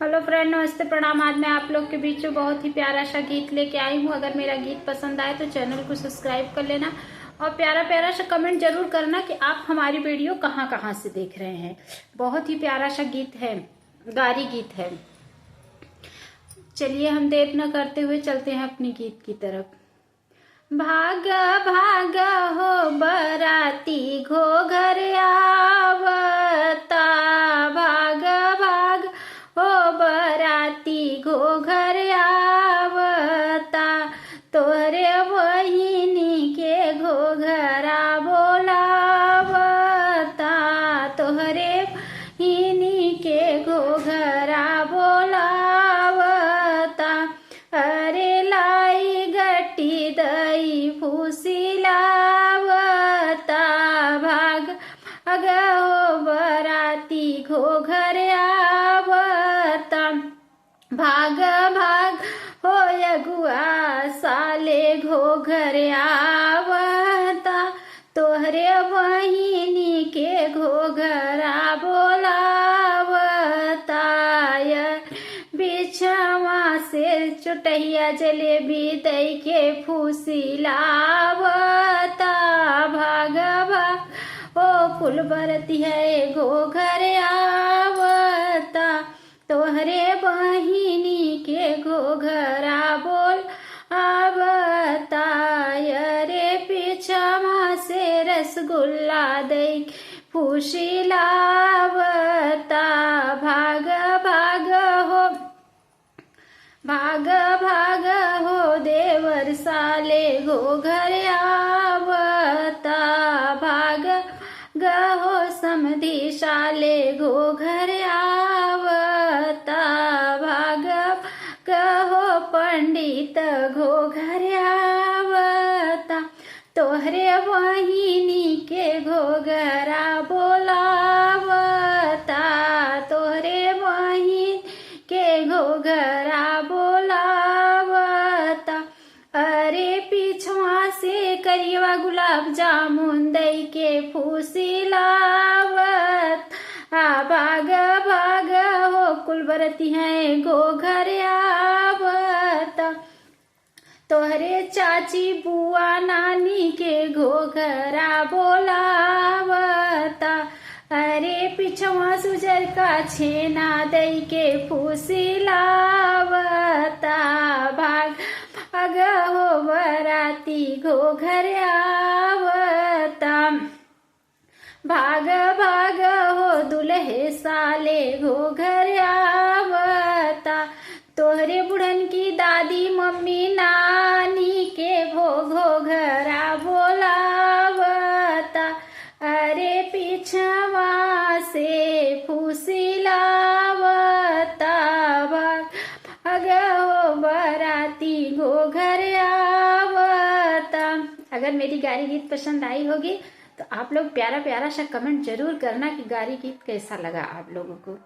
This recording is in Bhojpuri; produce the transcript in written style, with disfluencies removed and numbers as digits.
हेलो फ्रेंड, नमस्ते, प्रणाम। आज मैं आप लोग के बीच में बहुत ही प्यारा सा गीत लेके आई हूँ। अगर मेरा गीत पसंद आए तो चैनल को सब्सक्राइब कर लेना और प्यारा प्यारा सा कमेंट जरूर करना कि आप हमारी वीडियो कहाँ कहाँ से देख रहे हैं। बहुत ही प्यारा सा गीत है, गारी गीत है। चलिए हम देर न करते हुए चलते हैं अपनी गीत की तरफ। भाग भाग हो बराती घोघर आवता, भाग भाग हो बराती घोघर आवता, तोरे बहिनी के घोघरा बोलावता, तोहरे बहिनी के घोघरा बोलावता। अरे लाई गट्टी दई फुसिलावता, भाग भाग हो बराती घोघर आवता, भाग भाग हो अगुआ साले घोघर आवता, तोहरे बहिनी के घोघरा बोलावता। बिछवा से चुटहिया जलेबी दई के फुसिलावता, भाग भाग ओ कुल बरती है घोघर आवता, तोहरे बहिनी के घोघरा बोल आवता। रे पिछवा से रसगुल्ला दई फुसिलावता, भाग भाग हो भाग भाग हो देवर साले घोघर आवता, भाग गहो समधी साले घोघर आवता, भाग गहो पंडित घोघर आवता, तोहरे बहिनी के घोघरा बोलावता, तोहरे बहिन के घोघरा बोलावता। अरे पिछवा से करिया गुलाब जामुन दई के फुसिलावत, भाग भाग हो कुल बरती है घोघर आवता, तोहरे चाची बुआ नानी के घोघरा बोलावता। अरे पिछवा सुजर का छेना दई के फुसिलावता, भाग भाग हो बराती घोघर आवता, भाग भाग हो दुल्हे साले घोघर आवता, तोहरे बुढ़न की दादी मम्मी नानी के घोघरा बोलावता। अरे पिछवा से फुसिलावता, भाग भाग हो बराती घोघर आवता। अगर मेरी गारी गीत पसंद आई होगी तो आप लोग प्यारा प्यारा सा कमेंट जरूर करना कि गारी गीत कैसा लगा आप लोगों को।